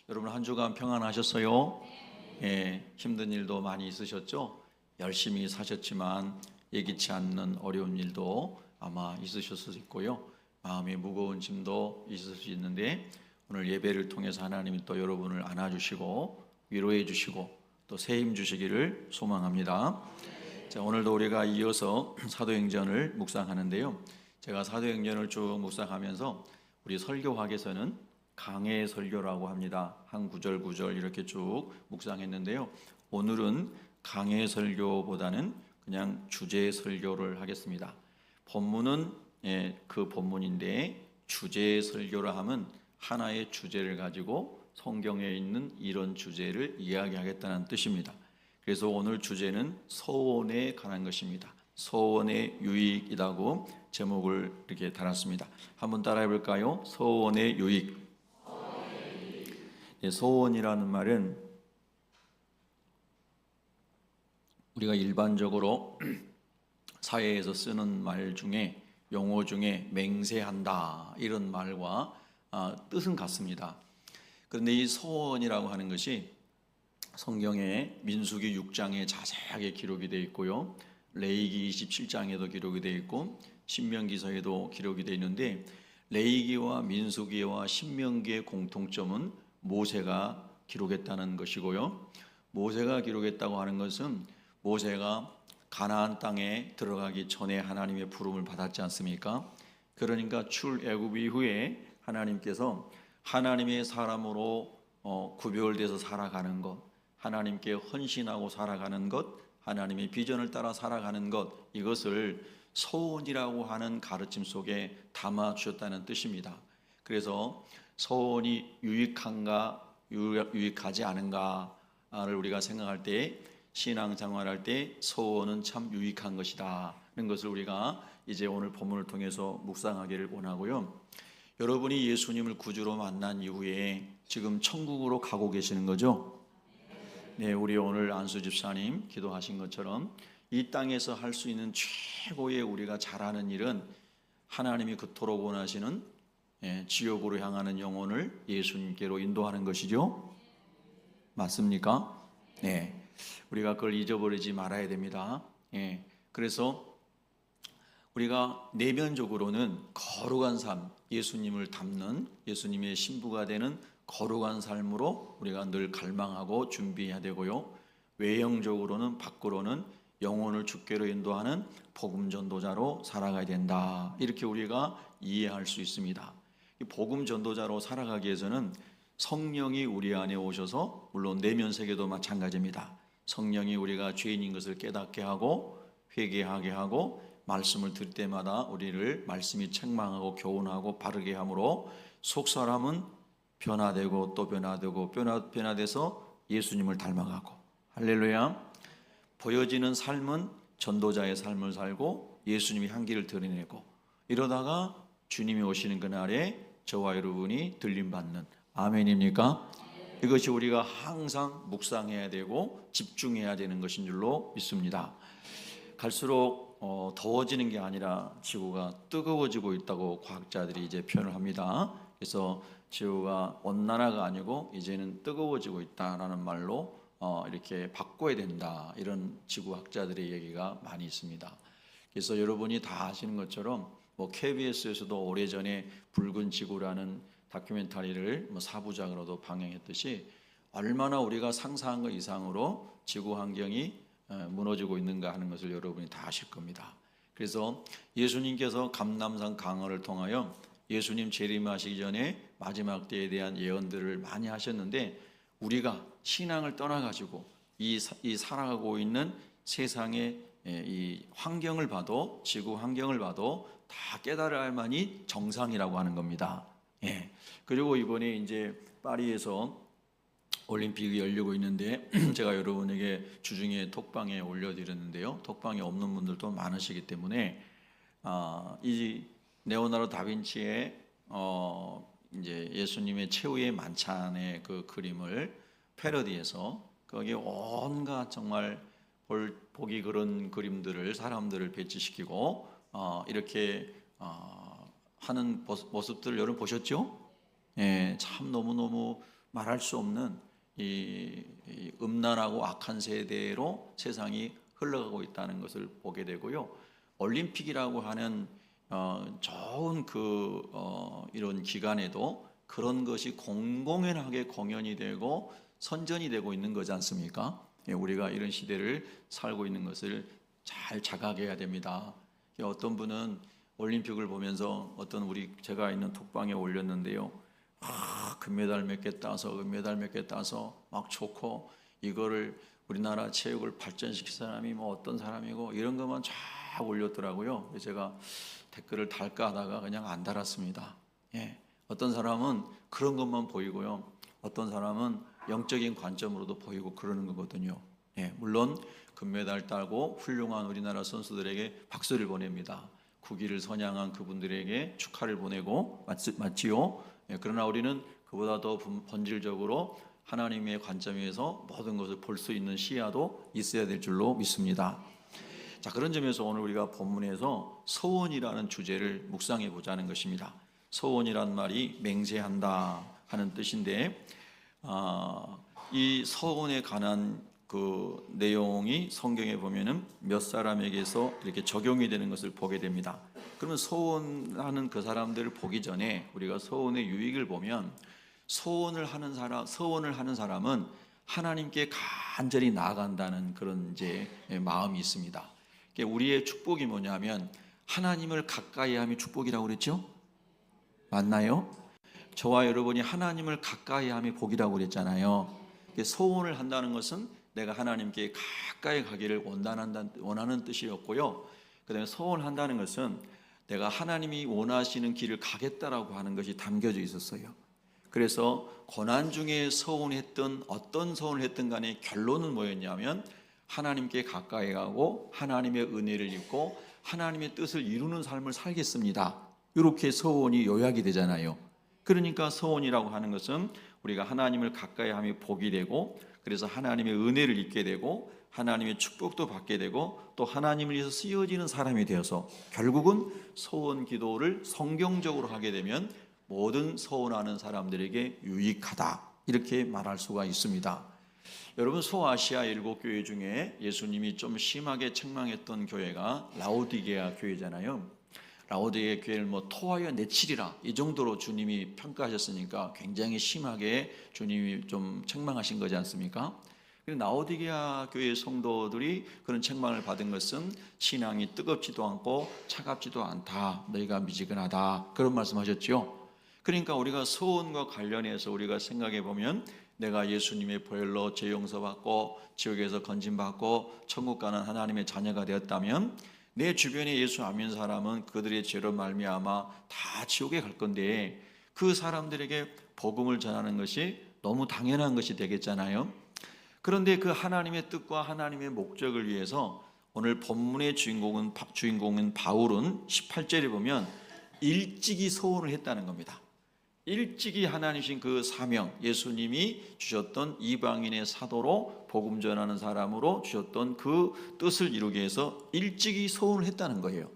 여러분 한 주간 평안하셨어요? 예, 힘든 일도 많이 있으셨죠? 열심히 사셨지만 예기치 않는 어려운 일도 아마 있으실 수 있고요. 마음이 무거운 짐도 있을 수 있는데 오늘 예배를 통해서 하나님이 또 여러분을 안아주시고 위로해 주시고 또 새 힘 주시기를 소망합니다. 자, 오늘도 우리가 이어서 사도행전을 묵상하는데요. 제가 사도행전을 쭉 묵상하면서 우리 설교학에서는 강해 설교라고 합니다. 한 구절 구절 이렇게 쭉 묵상했는데요. 오늘은 강해 설교보다는 그냥 주제 설교를 하겠습니다. 본문은 그 본문인데 주제 설교라 하면 하나의 주제를 가지고 성경에 있는 이런 주제를 이야기하겠다는 뜻입니다. 그래서 오늘 주제는 서원에 관한 것입니다. 서원의 유익이라고 제목을 이렇게 달았습니다. 한번 따라해 볼까요? 서원의 유익. 서원이라는 말은 우리가 일반적으로 사회에서 쓰는 말 중에 용어 중에 맹세한다 이런 말과 뜻은 같습니다. 그런데 이 서원이라고 하는 것이 성경에 민수기 6장에 자세하게 기록이 되어 있고요. 레위기 27장에도 기록이 되어 있고 신명기서에도 기록이 되어 있는데 레위기와 민수기와 신명기의 공통점은 모세가 기록했다는 것이고요. 모세가 기록했다고 하는 것은 모세가 가나안 땅에 들어가기 전에 하나님의 부름을 받았지 않습니까? 그러니까 출애굽 이후에 하나님께서 하나님의 사람으로 구별돼서 살아가는 것, 하나님께 헌신하고 살아가는 것, 하나님의 비전을 따라 살아가는 것, 이것을 서원이라고 하는 가르침 속에 담아 주셨다는 뜻입니다. 그래서 서원이 유익한가 유익하지 않은가를 우리가 생각할 때 신앙생활할 때 서원은 참 유익한 것이다 하는 것을 우리가 이제 오늘 본문을 통해서 묵상하기를 원하고요. 여러분이 예수님을 구주로 만난 이후에 지금 천국으로 가고 계시는 거죠? 네, 우리 오늘 안수 집사님 기도하신 것처럼 이 땅에서 할 수 있는 최고의 우리가 잘하는 일은 하나님이 그토록 원하시는 지옥으로 향하는 영혼을 예수님께로 인도하는 것이죠. 맞습니까? 네, 우리가 그걸 잊어버리지 말아야 됩니다. 그래서 우리가 내면적으로는 거룩한 삶, 예수님을 닮는 예수님의 신부가 되는 거룩한 삶으로 우리가 늘 갈망하고 준비해야 되고요. 외형적으로는 밖으로는 영혼을 주께로 인도하는 복음 전도자로 살아가야 된다. 이렇게 우리가 이해할 수 있습니다. 이 복음 전도자로 살아가기 위해서는 성령이 우리 안에 오셔서 물론 내면 세계도 마찬가지입니다. 성령이 우리가 죄인인 것을 깨닫게 하고 회개하게 하고 말씀을 들을 때마다 우리를 말씀이 책망하고 교훈하고 바르게 함으로 속사람은 변화되고 또 변화되고 변화돼서 예수님을 닮아가고 할렐루야. 보여지는 삶은 전도자의 삶을 살고 예수님의 향기를 드러내고 이러다가 주님이 오시는 그날에 저와 여러분이 들림받는 아멘입니까? 이것이 우리가 항상 묵상해야 되고 집중해야 되는 것인 줄로 믿습니다. 갈수록 더워지는 게 아니라 지구가 뜨거워지고 있다고 과학자들이 이제 표현을 합니다. 그래서 지구가 온난화가 아니고 이제는 뜨거워지고 있다라는 말로 이렇게 바꿔야 된다 이런 지구학자들의 얘기가 많이 있습니다. 그래서 여러분이 다 아시는 것처럼 KBS에서도 오래전에 붉은 지구라는 다큐멘터리를 4부작으로도 방영했듯이 얼마나 우리가 상상한 것 이상으로 지구 환경이 무너지고 있는가 하는 것을 여러분이 다 아실 겁니다. 그래서 예수님께서 감람산 강허를 통하여 예수님 재림하시기 전에 마지막 때에 대한 예언들을 많이 하셨는데 우리가 신앙을 떠나가지고 이 살아가고 있는 세상의 이 환경을 봐도 지구 환경을 봐도 다 깨달아야 할 만이 정상이라고 하는 겁니다. 그리고 이번에 이제 파리에서 올림픽이 열리고 있는데 제가 여러분에게 주중에 톡방에 올려드렸는데요. 톡방에 없는 분들도 많으시기 때문에 이 레오나르도 다빈치의 이제 예수님의 최후의 만찬의 그 그림을 패러디해서 거기에 온갖 정말 보기 그런 그림들을 사람들을 배치시키고 이렇게 하는 모습들 여러분 보셨죠? 참 너무너무 말할 수 없는 이 음란하고 악한 세대로 세상이 흘러가고 있다는 것을 보게 되고요. 올림픽이라고 하는 좋은 이런 기간에도 그런 것이 공공연하게 공연이 되고 선전이 되고 있는 거지 않습니까? 우리가 이런 시대를 살고 있는 것을 잘 자각해야 됩니다. 어떤 분은 올림픽을 보면서 제가 있는 톡방에 올렸는데요. 금메달 몇 개 따서 은메달 몇 개 따서 막 좋고, 이거를 우리나라 체육을 발전시킬 사람이 뭐 어떤 사람이고 이런 것만 쫙 올렸더라고요. 제가 댓글을 달까 하다가 그냥 안 달았습니다. 어떤 사람은 그런 것만 보이고요, 어떤 사람은 영적인 관점으로도 보이고 그러는 거거든요. 물론 금메달 따고 훌륭한 우리나라 선수들에게 박수를 보냅니다. 국위를 선양한 그분들에게 축하를 보내고 맞지요? 그러나 우리는 그보다 더 본질적으로 하나님의 관점에서 모든 것을 볼 수 있는 시야도 있어야 될 줄로 믿습니다. 자, 그런 점에서 오늘 우리가 본문에서 서원이라는 주제를 묵상해 보자는 것입니다. 서원이란 말이 맹세한다 하는 뜻인데, 이 서원에 관한 그 내용이 성경에 보면은 몇 사람에게서 이렇게 적용이 되는 것을 보게 됩니다. 그러면 서원하는 그 사람들을 보기 전에 우리가 서원의 유익을 보면, 서원을 하는 사람은 하나님께 간절히 나아간다는 그런 이제 마음이 있습니다. 우리의 축복이 뭐냐면 하나님을 가까이 함이 축복이라고 그랬죠? 맞나요? 저와 여러분이 하나님을 가까이 함이 복이라고 그랬잖아요. 서원을 한다는 것은 내가 하나님께 가까이 가기를 원하는 뜻이었고요. 그 다음에 서원한다는 것은 내가 하나님이 원하시는 길을 가겠다라고 하는 것이 담겨져 있었어요. 그래서 고난 중에 서원했던 어떤 서원을 했든 간에 결론은 뭐였냐면 하나님께 가까이 가고 하나님의 은혜를 입고 하나님의 뜻을 이루는 삶을 살겠습니다. 이렇게 서원이 요약이 되잖아요. 그러니까 서원이라고 하는 것은 우리가 하나님을 가까이 함이 복이 되고, 그래서 하나님의 은혜를 입게 되고 하나님의 축복도 받게 되고 또 하나님을 위해서 쓰여지는 사람이 되어서 결국은 서원 기도를 성경적으로 하게 되면 모든 서원하는 사람들에게 유익하다, 이렇게 말할 수가 있습니다. 여러분, 소아시아 7교회 중에 예수님이 좀 심하게 책망했던 교회가 라오디게아 교회잖아요. 라오디게아 교회를 토하여 내치리라 이 정도로 주님이 평가하셨으니까 굉장히 심하게 주님이 좀 책망하신 거지 않습니까? 라오디게아 교회 성도들이 그런 책망을 받은 것은 신앙이 뜨겁지도 않고 차갑지도 않다, 너희가 미지근하다, 그런 말씀하셨죠. 그러니까 우리가 서원과 관련해서 우리가 생각해 보면, 내가 예수님의 보혈로 죄 용서받고 지옥에서 건진받고 천국 가는 하나님의 자녀가 되었다면 내 주변에 예수 안 믿는 사람은 그들의 죄로 말미암아 다 지옥에 갈 건데, 그 사람들에게 복음을 전하는 것이 너무 당연한 것이 되겠잖아요. 그런데 그 하나님의 뜻과 하나님의 목적을 위해서 오늘 본문의 주인공은 바울은 18절에 보면 일찍이 서원을 했다는 겁니다. 일찍이 하나님이신 그 사명, 예수님이 주셨던 이방인의 사도로 복음 전하는 사람으로 주셨던 그 뜻을 이루기 위해서 일찍이 서원을 했다는 거예요.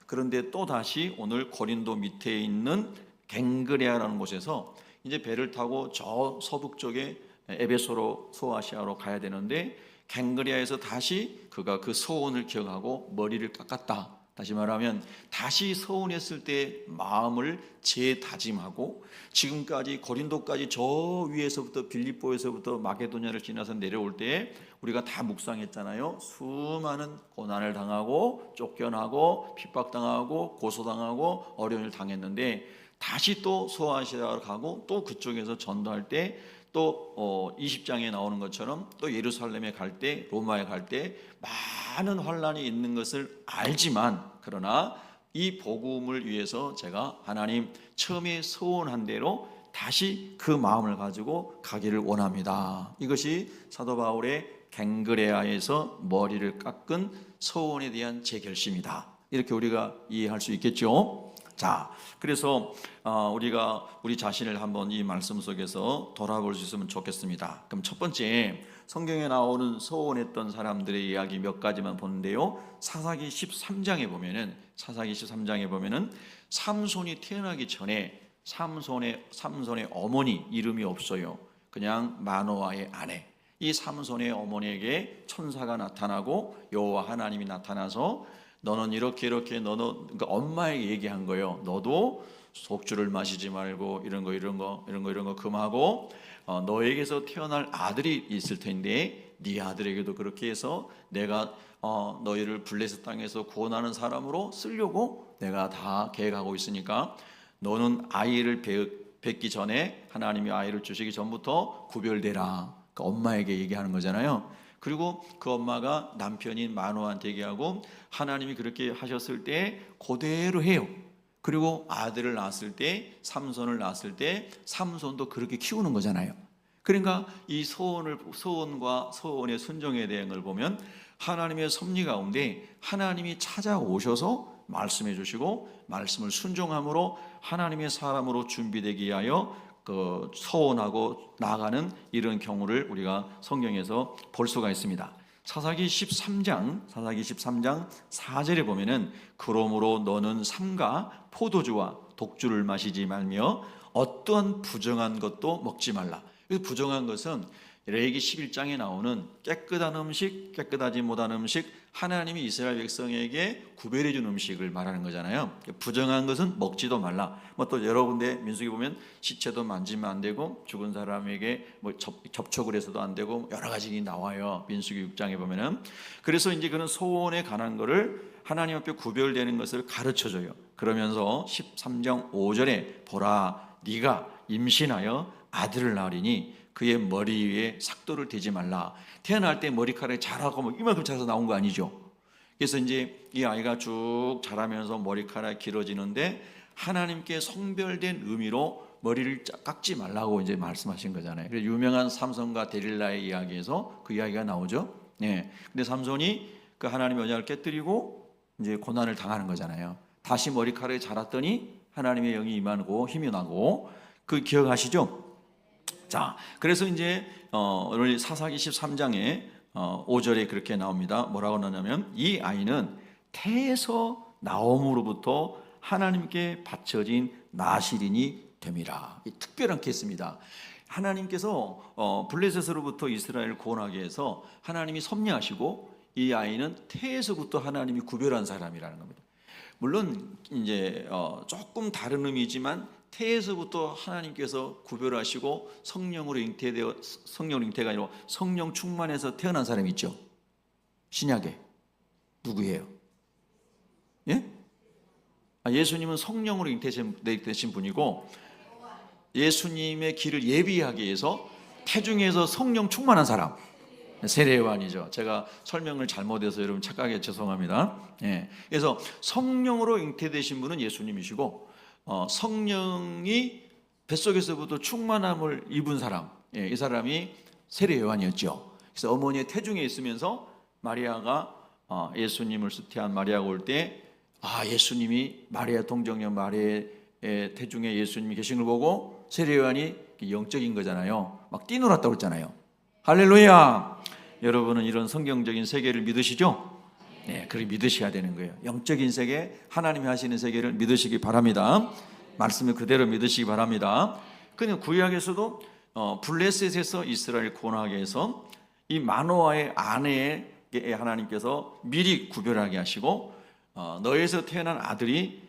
그런데 또 다시 오늘 고린도 밑에 있는 갱그레아라는 곳에서 이제 배를 타고 저 서북 쪽에 에베소로 소아시아로 가야 되는데, 갱그레아에서 다시 그가 그 서원을 기억하고 머리를 깎았다. 다시 말하면 다시 서원했을 때 마음을 재다짐하고, 지금까지 고린도까지 저 위에서부터 빌립보에서부터 마게도냐를 지나서 내려올 때 우리가 다 묵상했잖아요. 수많은 고난을 당하고 쫓겨나고 핍박당하고 고소당하고 어려움을 당했는데, 다시 또 소아시아로 가고 또 그쪽에서 전도할 때 또 20장에 나오는 것처럼 또 예루살렘에 갈 때, 로마에 갈 때 많은 환난이 있는 것을 알지만, 그러나 이 복음을 위해서 제가 하나님 처음에 서원한 대로 다시 그 마음을 가지고 가기를 원합니다. 이것이 사도 바울의 갱그레아에서 머리를 깎은 서원에 대한 제 결심이다, 이렇게 우리가 이해할 수 있겠죠. 자, 그래서 우리가 우리 자신을 한번 이 말씀 속에서 돌아볼 수 있으면 좋겠습니다. 그럼 첫 번째, 성경에 나오는 서원했던 사람들의 이야기 몇 가지만 보는데요. 사사기 13장에 보면은 삼손이 태어나기 전에 삼손의 어머니 이름이 없어요. 그냥 마노아의 아내, 이 삼손의 어머니에게 천사가 나타나고 여호와 하나님이 나타나서 너는 이렇게 너는, 그러니까 엄마에게 얘기한 거예요. 너도 속주를 마시지 말고 이런 거 금하고 너에게서 태어날 아들이 있을 텐데 네 아들에게도 그렇게 해서 내가 너희를 블레셋 땅에서 구원하는 사람으로 쓰려고 내가 다 계획하고 있으니까 너는 아이를 뵙기 전에 하나님이 아이를 주시기 전부터 구별되라. 그러니까 엄마에게 얘기하는 거잖아요. 그리고 그 엄마가 남편인 마노아한테 얘기하고 하나님이 그렇게 하셨을 때 그대로 해요. 그리고 아들을 낳았을 때, 삼손을 낳았을 때 삼손도 그렇게 키우는 거잖아요. 그러니까 이 소원과 소원의 순종에 대한 걸 보면 하나님의 섭리 가운데 하나님이 찾아오셔서 말씀해 주시고 말씀을 순종함으로 하나님의 사람으로 준비되기 위하여 그 서원하고 나아가는 이런 경우를 우리가 성경에서 볼 수가 있습니다. 사사기 13장 4절에 보면은 그러므로 너는 삼가 포도주와 독주를 마시지 말며 어떠한 부정한 것도 먹지 말라. 부정한 것은 레위기 11장에 나오는 깨끗한 음식, 깨끗하지 못한 음식, 하나님이 이스라엘 백성에게 구별해 준 음식을 말하는 거잖아요. 부정한 것은 먹지도 말라. 또 여러 군데 민수기 보면 시체도 만지면 안 되고 죽은 사람에게 접촉을 해서도 안 되고 여러 가지 나와요. 민수기 6장에 보면은. 그래서 이제 그런 소원에 관한 거를 하나님 앞에 구별되는 것을 가르쳐 줘요. 그러면서 13장 5절에 보라 네가 임신하여 아들을 낳으리니 그의 머리 위에 삭도를 대지 말라. 태어날 때 머리카락이 자라고 이만큼 자라서 나온 거 아니죠. 그래서 이제 이 아이가 쭉 자라면서 머리카락이 길어지는데 하나님께 성별된 의미로 머리를 깎지 말라고 이제 말씀하신 거잖아요. 그래서 유명한 삼손과 데릴라의 이야기에서 그 이야기가 나오죠. 예. 근데 삼손이 그 하나님의 언약을 깨뜨리고 이제 고난을 당하는 거잖아요. 다시 머리카락이 자랐더니 하나님의 영이 임하고 힘이 나고, 그 기억하시죠? 자, 그래서 이제 오늘 사사기 13장에 5절에 그렇게 나옵니다. 뭐라고 나오냐면 이 아이는 태에서 나옴으로부터 하나님께 바쳐진 나실인이 됨이라. 이 특별한 케이스입니다. 하나님께서 블레셋으로부터 이스라엘을 구원하기 위해서 하나님이 섭리하시고 이 아이는 태에서부터 하나님이 구별한 사람이라는 겁니다. 물론 이제 조금 다른 의미지만 태에서부터 하나님께서 구별하시고 성령으로 잉태가 아니라 성령 충만해서 태어난 사람이 있죠. 신약에 누구예요? 예? 예수님은 성령으로 잉태되신 분이고 예수님의 길을 예비하기 위해서 태중에서 성령 충만한 사람, 세례요한이죠. 제가 설명을 잘못해서 여러분 착각해 죄송합니다. 예. 그래서 성령으로 잉태되신 분은 예수님이시고 성령이 뱃속에서부터 충만함을 입은 사람, 예, 이 사람이 세례요한이었죠. 그래서 어머니의 태중에 있으면서 마리아가 예수님을 수태한 마리아가 올 때 예수님이 마리아 동정녀 마리아의 태중에 예수님이 계신 걸 보고 세례요한이 영적인 거잖아요. 막 뛰놀았다고 했잖아요. 할렐루야. 여러분은 이런 성경적인 세계를 믿으시죠? 네, 그렇게 믿으셔야 되는 거예요. 영적인 세계, 하나님이 하시는 세계를 믿으시기 바랍니다. 말씀을 그대로 믿으시기 바랍니다. 그냥 구약에서도 블레셋에서 이스라엘 구원하기 위해서 이 마노아의 아내에게 하나님께서 미리 구별하게 하시고 너에서 태어난 아들이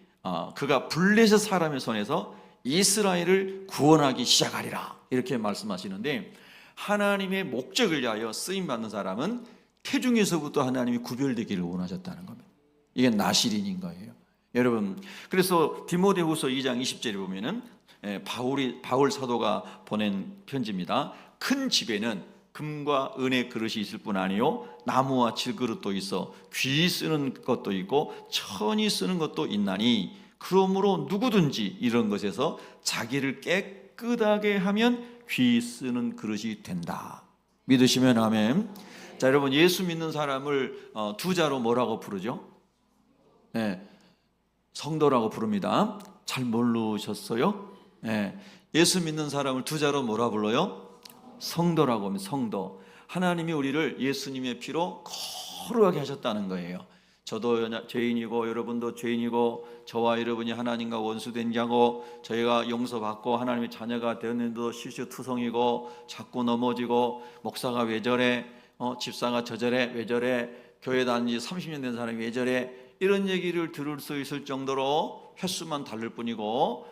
그가 블레셋 사람의 손에서 이스라엘을 구원하기 시작하리라, 이렇게 말씀하시는데 하나님의 목적을 위하여 쓰임받는 사람은 태중에서부터 하나님이 구별되기를 원하셨다는 겁니다. 이게 나실인인 거예요. 여러분, 그래서 디모데후서 2장 20절에 보면은 바울 사도가 보낸 편지입니다. 큰 집에는 금과 은의 그릇이 있을 뿐 아니요 나무와 질그릇도 있어 귀 쓰는 것도 있고 천이 쓰는 것도 있나니 그러므로 누구든지 이런 것에서 자기를 깨끗하게 하면 귀 쓰는 그릇이 된다. 믿으시면 아멘. 자, 여러분, 예수 믿는 사람을 두 자로 뭐라고 부르죠? 네, 성도라고 부릅니다. 잘 모르셨어요? 네, 예수 믿는 사람을 두 자로 뭐라 불러요? 성도라고 합니다. 성도. 하나님이 우리를 예수님의 피로 거룩하게 하셨다는 거예요. 저도 죄인이고 여러분도 죄인이고 저와 여러분이 하나님과 원수된 자고 저희가 용서받고 하나님의 자녀가 되었는데도 실수투성이고 자꾸 넘어지고 목사가 왜 저래, 집사가 저저래, 왜 저래, 교회 다닌 지 30년 된 사람이 왜 저래, 이런 얘기를 들을 수 있을 정도로 횟수만 다를 뿐이고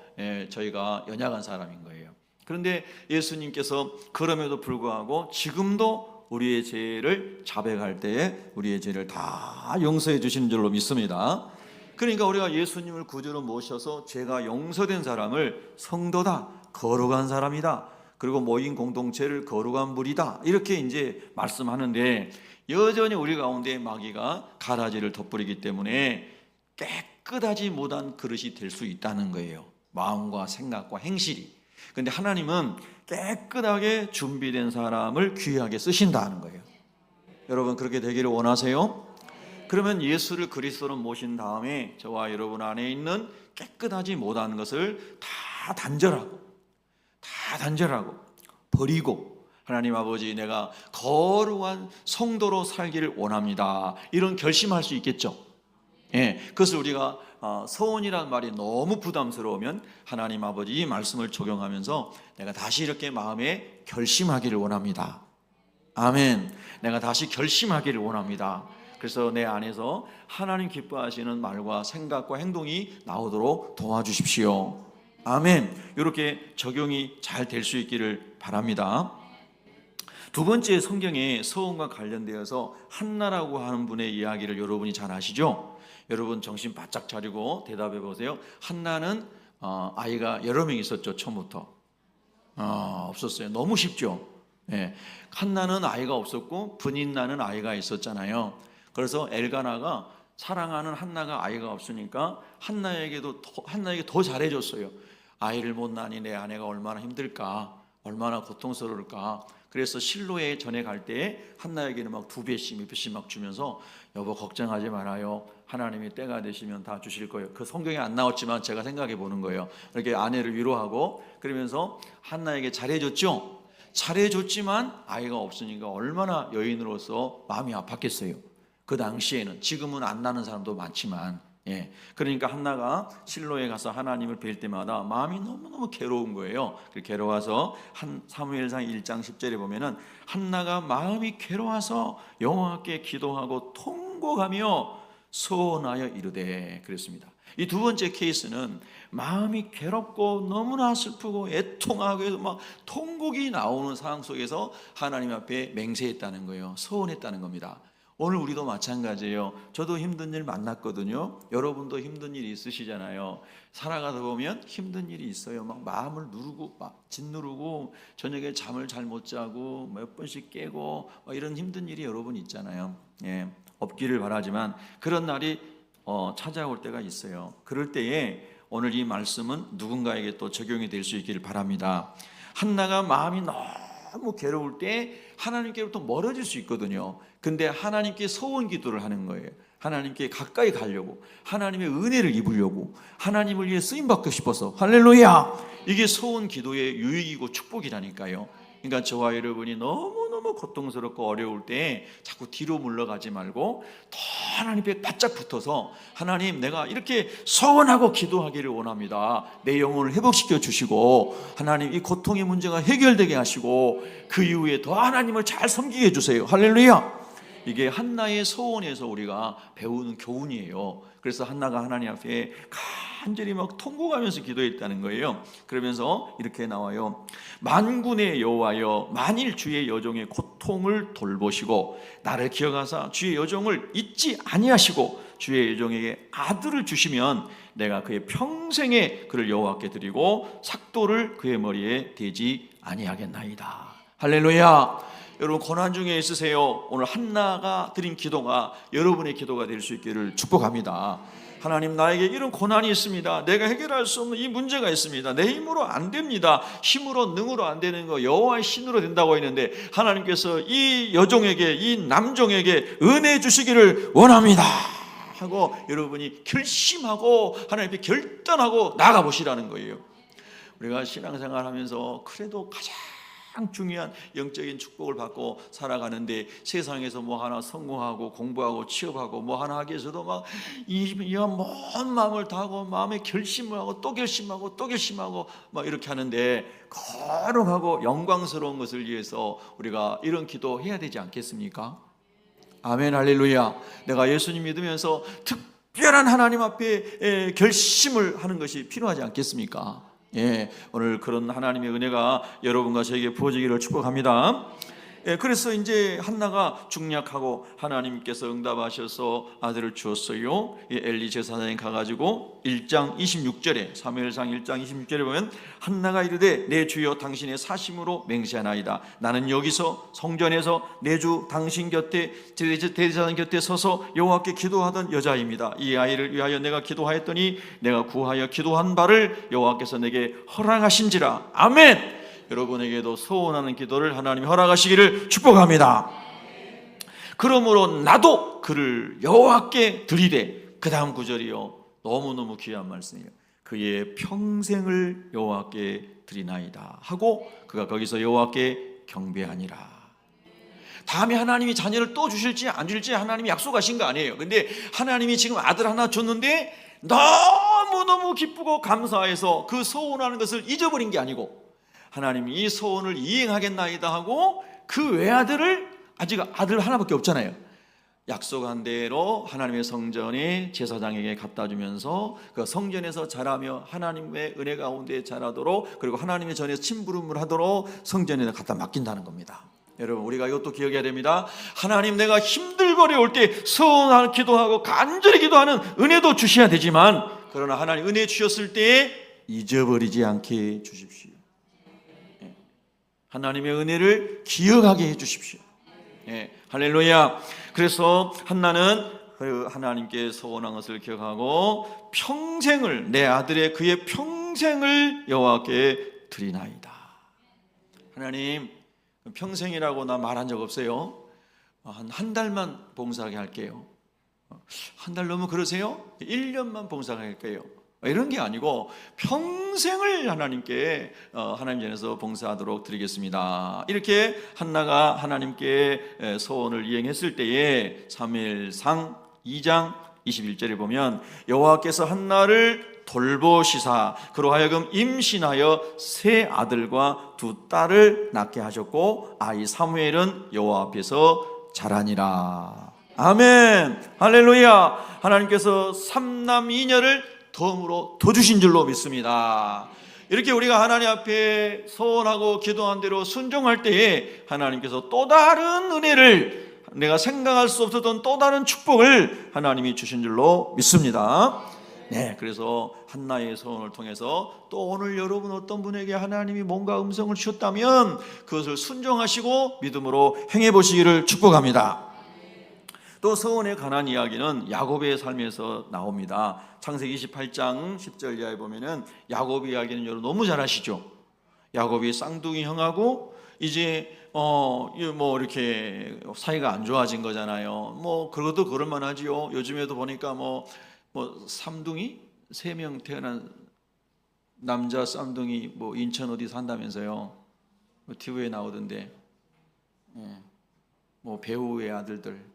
저희가 연약한 사람인 거예요. 그런데 예수님께서 그럼에도 불구하고 지금도 우리의 죄를 자백할 때에 우리의 죄를 다 용서해 주시는 줄로 믿습니다. 그러니까 우리가 예수님을 구주로 모셔서 죄가 용서된 사람을 성도다, 거룩한 사람이다, 그리고 모인 공동체를 거룩한 무리다, 이렇게 이제 말씀하는데, 여전히 우리 가운데 마귀가 가라지를 덧부리기 때문에 깨끗하지 못한 그릇이 될 수 있다는 거예요. 마음과 생각과 행실이. 근데 하나님은 깨끗하게 준비된 사람을 귀하게 쓰신다는 거예요. 여러분 그렇게 되기를 원하세요? 그러면 예수를 그리스도로 모신 다음에 저와 여러분 안에 있는 깨끗하지 못한 것을 다 단절하고 버리고, 하나님 아버지, 내가 거룩한 성도로 살기를 원합니다, 이런 결심할 수 있겠죠. 그것을 우리가 서원이라는 말이 너무 부담스러우면 하나님 아버지 이 말씀을 적용하면서 내가 다시 이렇게 마음에 결심하기를 원합니다. 아멘. 내가 다시 결심하기를 원합니다. 그래서 내 안에서 하나님 기뻐하시는 말과 생각과 행동이 나오도록 도와주십시오. 아멘. 이렇게 적용이 잘 될 수 있기를 바랍니다. 두 번째, 성경에 서원과 관련되어서 한나라고 하는 분의 이야기를 여러분이 잘 아시죠? 여러분 정신 바짝 차리고 대답해 보세요. 한나는 아이가 여러 명 있었죠. 처음부터 없었어요. 너무 쉽죠. 한나는 아이가 없었고 브닌나는 아이가 있었잖아요. 그래서 엘가나가 사랑하는 한나가 아이가 없으니까 한나에게 더 잘해줬어요. 아이를 못 낳으니 내 아내가 얼마나 힘들까, 얼마나 고통스러울까. 그래서 실로에 전에 갈 때 한나에게는 막 2배씩, 몇 배씩 막 주면서 여보 걱정하지 말아요, 하나님이 때가 되시면 다 주실 거예요. 그 성경에 안 나왔지만 제가 생각해 보는 거예요. 이렇게 아내를 위로하고 그러면서 한나에게 잘해줬죠. 잘해줬지만 아이가 없으니까 얼마나 여인으로서 마음이 아팠겠어요. 그 당시에는. 지금은 안 나는 사람도 많지만. 그러니까 한나가 실로에 가서 하나님을 뵐 때마다 마음이 너무너무 괴로운 거예요. 괴로워서 사무엘상 1장 10절에 보면은 한나가 마음이 괴로워서 여호와께 기도하고 통곡하며 소원하여 이르되 그랬습니다. 이 두 번째 케이스는 마음이 괴롭고 너무나 슬프고 애통하고 해서 막 통곡이 나오는 상황 속에서 하나님 앞에 맹세했다는 거예요. 소원했다는 겁니다. 오늘 우리도 마찬가지예요. 저도 힘든 일 만났거든요. 여러분도 힘든 일이 있으시잖아요. 살아가다 보면 힘든 일이 있어요. 막 마음을 누르고 막 짓누르고 저녁에 잠을 잘 못 자고 몇 번씩 깨고 이런 힘든 일이 여러분 있잖아요. 없기를 바라지만 그런 날이 찾아올 때가 있어요. 그럴 때에 오늘 이 말씀은 누군가에게 또 적용이 될 수 있기를 바랍니다. 한나가 마음이 너무 괴로울 때 하나님께로부터 멀어질 수 있거든요. 근데 하나님께 소원 기도를 하는 거예요. 하나님께 가까이 가려고, 하나님의 은혜를 입으려고, 하나님을 위해 쓰임받고 싶어서. 할렐루야. 이게 소원 기도의 유익이고 축복이라니까요. 그러니까 저와 여러분이 너무너무 고통스럽고 어려울 때 자꾸 뒤로 물러가지 말고 더 하나님 앞에 바짝 붙어서 하나님, 내가 이렇게 소원하고 기도하기를 원합니다. 내 영혼을 회복시켜 주시고 하나님 이 고통의 문제가 해결되게 하시고 그 이후에 더 하나님을 잘 섬기게 해주세요. 할렐루야. 이게 한나의 소원에서 우리가 배우는 교훈이에요. 그래서 한나가 하나님 앞에 간절히 막 통곡하면서 기도했다는 거예요. 그러면서 이렇게 나와요. 만군의 여호와여, 만일 주의 여종의 고통을 돌보시고 나를 기억하사 주의 여종을 잊지 아니하시고 주의 여종에게 아들을 주시면 내가 그의 평생에 그를 여호와께 드리고 삭도를 그의 머리에 대지 아니하겠나이다. 할렐루야. 여러분 고난 중에 있으세요. 오늘 한나가 드린 기도가 여러분의 기도가 될 수 있기를 축복합니다. 하나님, 나에게 이런 고난이 있습니다. 내가 해결할 수 없는 이 문제가 있습니다. 내 힘으로 안 됩니다. 힘으로 능으로 안 되는 거 여호와의 신으로 된다고 했는데 하나님께서 이 여종에게, 이 남종에게 은혜 주시기를 원합니다 하고 여러분이 결심하고 하나님 앞에 결단하고 나가보시라는 거예요. 우리가 신앙생활 하면서 그래도 가장 중요한 영적인 축복을 받고 살아가는데 세상에서 뭐 하나 성공하고 공부하고 취업하고 뭐 하나 하기 위해서도 막 이런 먼 마음을 다하고 마음에 결심을 하고 또 결심하고 또 결심하고 막 이렇게 하는데, 거룩하고 영광스러운 것을 위해서 우리가 이런 기도 해야 되지 않겠습니까? 아멘, 할렐루야. 내가 예수님 믿으면서 특별한 하나님 앞에 결심을 하는 것이 필요하지 않겠습니까? 예, 오늘 그런 하나님의 은혜가 여러분과 저에게 부어지기를 축복합니다. 예, 그래서 이제 한나가 중략하고 하나님께서 응답하셔서 아들을 주었어요. 예, 엘리 제사장이 가가지고 1장 26절에, 사무엘상 1장 26절에 보면 한나가 이르되 내 주여 당신의 사심으로 맹세하나이다. 나는 여기서 성전에서 내 주 당신 곁에 대제사장 곁에 서서 여호와께 기도하던 여자입니다. 이 아이를 위하여 내가 기도하였더니 내가 구하여 기도한 바를 여호와께서 내게 허락하신지라. 아멘. 여러분에게도 소원하는 기도를 하나님이 허락하시기를 축복합니다. 그러므로 나도 그를 여호와께 드리되, 그 다음 구절이요, 너무너무 귀한 말씀이에요. 그의 평생을 여호와께 드리나이다 하고 그가 거기서 여호와께 경배하니라. 다음에 하나님이 자녀를 또 주실지 안 주실지 하나님이 약속하신 거 아니에요. 근데 하나님이 지금 아들 하나 줬는데 너무너무 기쁘고 감사해서 그 소원하는 것을 잊어버린 게 아니고, 하나님이 이 소원을 이행하겠나이다 하고 그 외아들을, 아직 아들 하나밖에 없잖아요, 약속한 대로 하나님의 성전에 제사장에게 갖다 주면서 그 성전에서 자라며 하나님의 은혜 가운데 자라도록, 그리고 하나님의 전에 심부름을 하도록 성전에 갖다 맡긴다는 겁니다. 여러분, 우리가 이것도 기억해야 됩니다. 하나님, 내가 힘들고 어려울 때 서운하게 기도하고 간절히 기도하는 은혜도 주셔야 되지만, 그러나 하나님 은혜 주셨을 때 잊어버리지 않게 주십시오. 하나님의 은혜를 기억하게 해 주십시오. 예, 할렐루야. 그래서 한나는 하나님께 소원한 것을 기억하고 평생을, 내 아들의 그의 평생을 여호와께 드리나이다. 하나님, 평생이라고 나 말한 적 없어요. 한 달만 봉사하게 할게요. 한 달 넘으면 그러세요? 1년만 봉사하게 할게요. 이런 게 아니고 평생을 하나님께 하나님 전에서 봉사하도록 드리겠습니다. 이렇게 한나가 하나님께 소원을 이행했을 때에 사무엘상 2장 21절에 보면 여호와께서 한나를 돌보시사 그로 하여금 임신하여 세 아들과 두 딸을 낳게 하셨고 아이 사무엘은 여호와 앞에서 자라니라. 아멘, 할렐루야. 하나님께서 삼남 이녀를 덤으로 더 주신 줄로 믿습니다. 이렇게 우리가 하나님 앞에 소원하고 기도한 대로 순종할 때에 하나님께서 또 다른 은혜를, 내가 생각할 수 없었던 또 다른 축복을 하나님이 주신 줄로 믿습니다. 네, 그래서 한나의 소원을 통해서 또 오늘 여러분 어떤 분에게 하나님이 뭔가 음성을 주셨다면 그것을 순종하시고 믿음으로 행해 보시기를 축복합니다. 또 서원에 관한 이야기는 야곱의 삶에서 나옵니다. 창세기 28장 10절 이하에 보면은 야곱 이야기는 여러분 너무 잘 아시죠? 야곱이 쌍둥이 형하고 이제 뭐 이렇게 사이가 안 좋아진 거잖아요. 뭐 그것도 그럴만하지요. 요즘에도 보니까 뭐 삼둥이 3명 태어난 남자 쌍둥이 뭐 인천 어디 산다면서요. 뭐 TV에 나오던데. 뭐 배우의 아들들.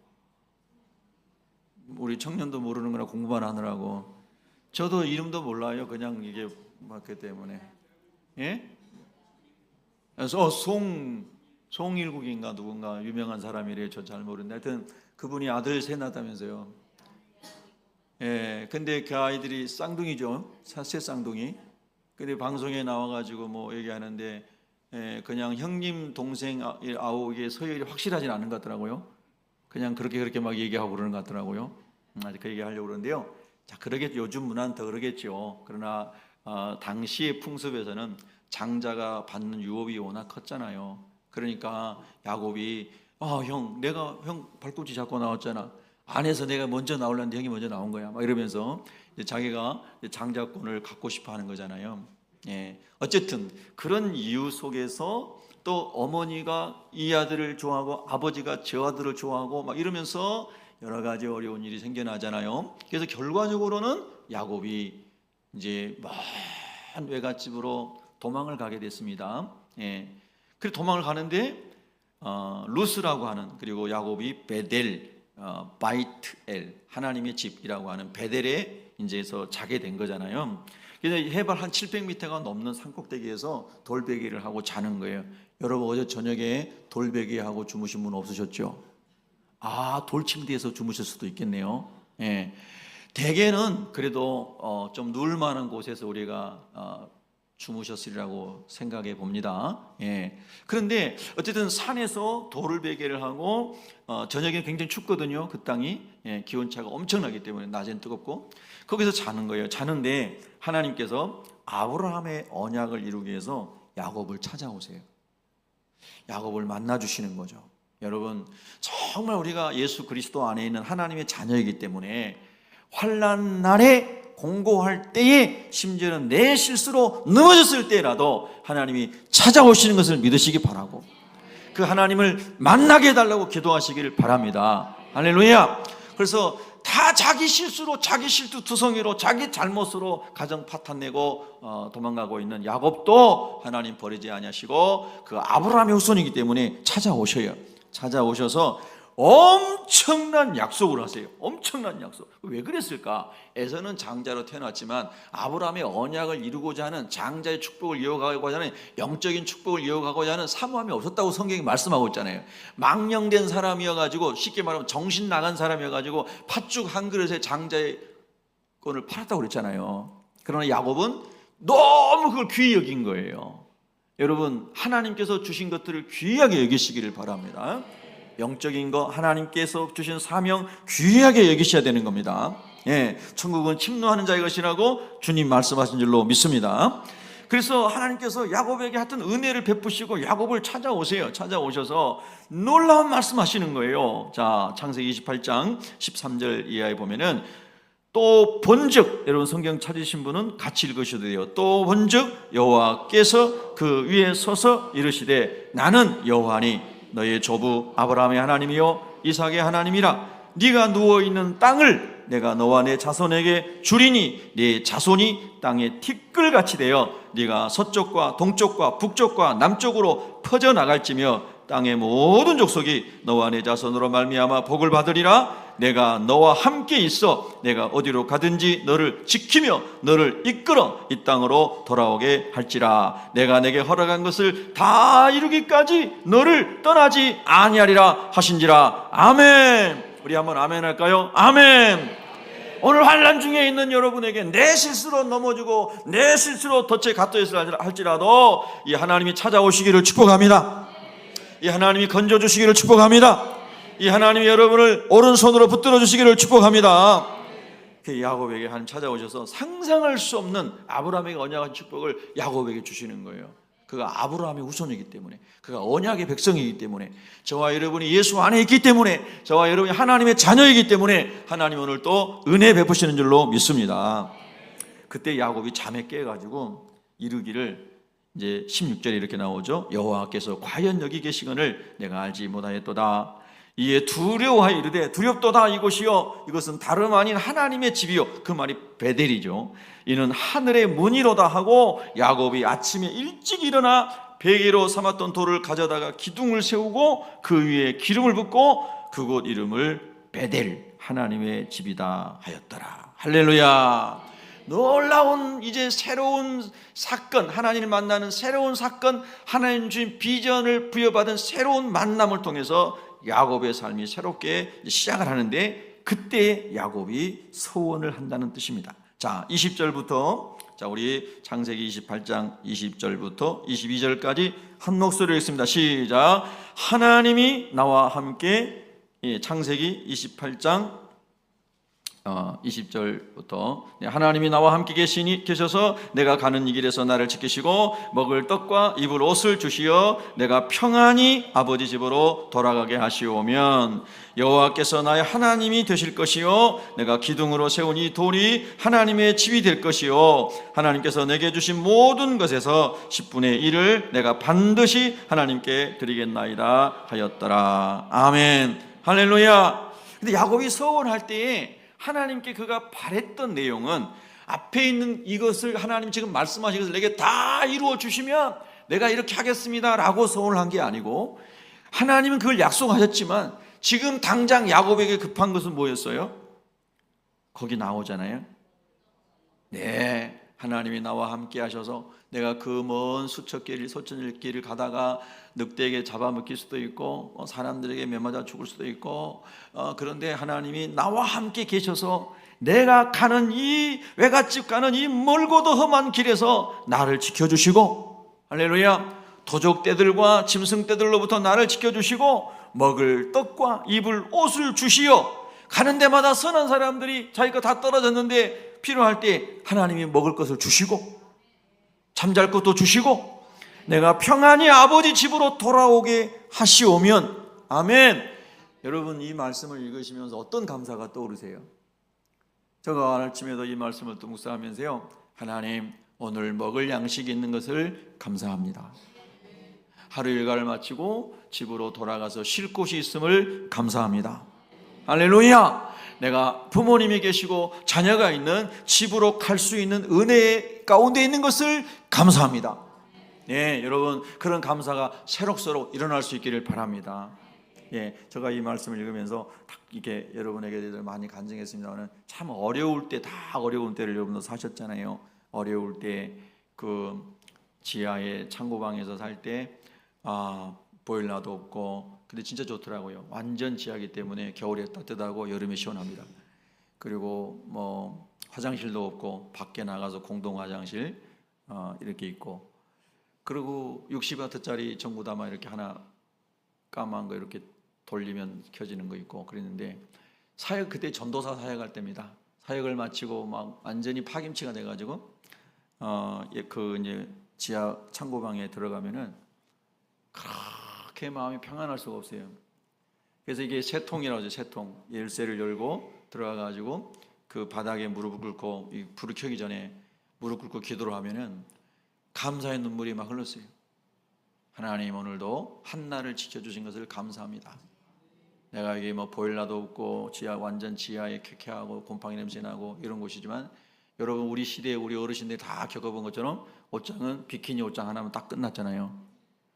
우리 청년도 모르는 거나 공부만 하느라고. 저도 이름도 몰라요. 그냥 이게 맞기 때문에. 예? 그래서 송일국인가 누군가 유명한 사람이래요. 저 잘 모르는데 하여튼 그분이 아들 셋 낳았다면서요. 예, 근데 그 아이들이 쌍둥이죠. 세 쌍둥이. 근데 방송에 나와가지고 뭐 얘기하는데 그냥 형님 동생 아우에게 서열이 확실하진 않은 것 같더라고요. 그냥 그렇게 막 얘기하고 그러는 것 같더라고요. 아직 그 얘기 하려고 그러는데요. 자, 그러겠죠. 요즘 문화는 더 그러겠죠. 그러나 당시의 풍습에서는 장자가 받는 유업이 워낙 컸잖아요. 그러니까 야곱이 내가 형 발꿈치 잡고 나왔잖아. 안에서 내가 먼저 나오려는데 형이 먼저 나온 거야. 막 이러면서 자기가 장자권을 갖고 싶어 하는 거잖아요. 예. 어쨌든 그런 이유 속에서 또 어머니가 이 아들을 좋아하고 아버지가 저 아들을 좋아하고 막 이러면서 여러 가지 어려운 일이 생겨나잖아요. 그래서 결과적으로는 야곱이 이제 먼 외갓집으로 도망을 가게 됐습니다. 예. 그래서 도망을 가는데 루스라고 하는, 그리고 야곱이 베델, 바이트엘, 하나님의 집이라고 하는 베델에 이제서 자게 된 거잖아요. 그래서 해발 한 700m가 넘는 산꼭대기에서 돌베개를 하고 자는 거예요. 여러분 어제 저녁에 돌베개 하고 주무신 분 없으셨죠? 돌침대에서 주무실 수도 있겠네요. 예. 대개는 그래도 좀 누울 만한 곳에서 우리가 주무셨으리라고 생각해 봅니다. 예. 그런데 어쨌든 산에서 돌베개를 하고 저녁에 굉장히 춥거든요. 그 땅이 기온차가 엄청나기 때문에 낮엔 뜨겁고 거기서 자는 거예요. 자는데 하나님께서 아브라함의 언약을 이루기 위해서 야곱을 찾아오세요. 야곱을 만나주시는 거죠. 여러분 정말 우리가 예수 그리스도 안에 있는 하나님의 자녀이기 때문에 환난 날에 공고할 때에, 심지어는 내 실수로 넘어졌을 때라도 하나님이 찾아오시는 것을 믿으시기 바라고, 그 하나님을 만나게 해달라고 기도하시기를 바랍니다. 할렐루야. 그래서 다 자기 실수로, 자기 실투투성이로, 자기 잘못으로 가정 파탄내고 도망가고 있는 야곱도 하나님 버리지 아니하시고 그 아브라함의 후손이기 때문에 찾아오셔요. 찾아오셔서 엄청난 약속을 하세요. 엄청난 약속. 왜 그랬을까? 에서는 장자로 태어났지만 아브라함의 언약을 이루고자 하는, 장자의 축복을 이어가고자 하는, 영적인 축복을 이어가고자 하는 사모함이 없었다고 성경이 말씀하고 있잖아요. 망령된 사람이어가지고, 쉽게 말하면 정신 나간 사람이어가지고 팥죽 한 그릇에 장자의 건을 팔았다고 그랬잖아요. 그러나 야곱은 너무 그걸 귀히 여긴 거예요. 여러분 하나님께서 주신 것들을 귀하게 여기시기를 바랍니다. 영적인 거, 하나님께서 주신 사명 귀하게 여기셔야 되는 겁니다. 예, 천국은 침노하는 자의 것이라고 주님 말씀하신 줄로 믿습니다. 그래서 하나님께서 야곱에게 하여튼 은혜를 베푸시고 야곱을 찾아오세요. 찾아오셔서 놀라운 말씀하시는 거예요. 자, 창세기 28장 13절 이하에 보면은, 또 본즉, 여러분 성경 찾으신 분은 같이 읽으셔도 돼요. 또 본즉 여호와께서 그 위에 서서 이르시되, 나는 여호와니 너의 조부 아브라함의 하나님이요 이삭의 하나님이라. 네가 누워있는 땅을 내가 너와 내 자손에게 주리니 네 자손이 땅의 티끌같이 되어 네가 서쪽과 동쪽과 북쪽과 남쪽으로 퍼져나갈지며 땅의 모든 족속이 너와 내 자손으로 말미암아 복을 받으리라. 내가 너와 함께 있어 내가 어디로 가든지 너를 지키며 너를 이끌어 이 땅으로 돌아오게 할지라. 내가 내게 허락한 것을 다 이루기까지 너를 떠나지 아니하리라 하신지라. 아멘. 우리 한번 아멘 할까요? 아멘. 오늘 환난 중에 있는 여러분에게 내 실수로 넘어지고 내 실수로 덫에 갇혀있으라 할지라도 이 하나님이 찾아오시기를 축복합니다. 이 하나님이 건져주시기를 축복합니다. 이 하나님이 여러분을 오른손으로 붙들어 주시기를 축복합니다. 그 야곱에게 하나님 찾아오셔서 상상할 수 없는 아브라함에게 언약한 축복을 야곱에게 주시는 거예요. 그가 아브라함의 후손이기 때문에, 그가 언약의 백성이기 때문에, 저와 여러분이 예수 안에 있기 때문에, 저와 여러분이 하나님의 자녀이기 때문에 하나님 오늘 또 은혜 베푸시는 줄로 믿습니다. 그때 야곱이 잠에 깨가지고 이르기를, 이제 16절에 이렇게 나오죠. 여호와께서 과연 여기 계시거늘 내가 알지 못하였도다. 이에 두려워하여 이르되, 두렵도다 이곳이요 이것은 다름 아닌 하나님의 집이요. 그 말이 베델이죠. 이는 하늘의 문이로다 하고, 야곱이 아침에 일찍 일어나 베개로 삼았던 돌을 가져다가 기둥을 세우고 그 위에 기름을 붓고 그곳 이름을 베델, 하나님의 집이다 하였더라. 할렐루야. 놀라운 이제 새로운 사건, 하나님을 만나는 새로운 사건, 하나님 주신 비전을 부여받은 새로운 만남을 통해서 야곱의 삶이 새롭게 시작을 하는데, 그때 야곱이 서원을 한다는 뜻입니다. 자, 20절부터, 자, 우리 창세기 28장 20절부터 22절까지 한 목소리로 읽습니다. 시작. 하나님이 나와 함께, 창세기 28장 20절부터, 하나님이 나와 함께 계셔서 내가 가는 이 길에서 나를 지키시고 먹을 떡과 입을 옷을 주시어 내가 평안히 아버지 집으로 돌아가게 하시오면 여호와께서 나의 하나님이 되실 것이요 내가 기둥으로 세운 이 돌이 하나님의 집이 될 것이요 하나님께서 내게 주신 모든 것에서 10분의 1을 내가 반드시 하나님께 드리겠나이다 하였더라. 아멘. 할렐루야. 근데 야곱이 서원할 때에 하나님께 그가 바랬던 내용은, 앞에 있는 이것을 하나님 지금 말씀하신 것을 내게 다 이루어 주시면 내가 이렇게 하겠습니다라고 소원을 한 게 아니고, 하나님은 그걸 약속하셨지만 지금 당장 야곱에게 급한 것은 뭐였어요? 거기 나오잖아요. 네, 하나님이 나와 함께 하셔서 내가 그 먼 수천길 소천길을 가다가 늑대에게 잡아먹힐 수도 있고 사람들에게 매맞아 죽을 수도 있고, 그런데 하나님이 나와 함께 계셔서 내가 가는 이 외갓집 가는 이 멀고도 험한 길에서 나를 지켜주시고, 할렐루야, 도적떼들과 짐승떼들로부터 나를 지켜주시고 먹을 떡과 입을 옷을 주시어, 가는 데마다 선한 사람들이 자기가 다 떨어졌는데 필요할 때 하나님이 먹을 것을 주시고 잠잘 것도 주시고 내가 평안히 아버지 집으로 돌아오게 하시오면, 아멘. 여러분, 이 말씀을 읽으시면서 어떤 감사가 떠오르세요? 제가 아침에도 이 말씀을 또 묵상하면서요, 하나님, 오늘 먹을 양식이 있는 것을 감사합니다. 하루 일과를 마치고 집으로 돌아가서 쉴 곳이 있음을 감사합니다. 할렐루야. 내가 부모님이 계시고 자녀가 있는 집으로 갈 수 있는 은혜 가운데 있는 것을 감사합니다. 네, 여러분, 그런 감사가 새록새록 일어날 수 있기를 바랍니다. 예, 제가 이 말씀을 읽으면서 이게 여러분에게 많이 간증했습니다만, 참 어려울 때, 다 어려운 때를 여러분도 사셨잖아요. 어려울 때 그 지하에 창고방에서 살 때 보일러도 없고, 근데 진짜 좋더라고요. 완전 지하기 때문에 겨울에 따뜻하고 여름에 시원합니다. 그리고 뭐 화장실도 없고 밖에 나가서 공동 화장실 이렇게 있고, 그리고 60와트짜리 전구담아 이렇게 하나 까만 거 이렇게 돌리면 켜지는 거 있고 그랬는데, 사역, 그때 전도사 사역할 때입니다. 사역을 마치고 막 완전히 파김치가 돼가지고 그 이제 지하 창고방에 들어가면은 그렇게 마음이 평안할 수가 없어요. 그래서 이게 세통이라고 하죠. 세통, 열쇠를 열고 들어가가지고 그 바닥에 무릎을 꿇고, 이 불을 켜기 전에 무릎 꿇고 기도를 하면은 감사의 눈물이 막 흘렀어요. 하나님, 오늘도 한나를 지켜주신 것을 감사합니다. 내가 이게 뭐 보일러도 없고 완전 지하에 쾌쾌하고 곰팡이 냄새 나고 이런 곳이지만, 여러분, 우리 시대에 우리 어르신들이 다 겪어본 것처럼 옷장은 비키니 옷장 하나면 딱 끝났잖아요.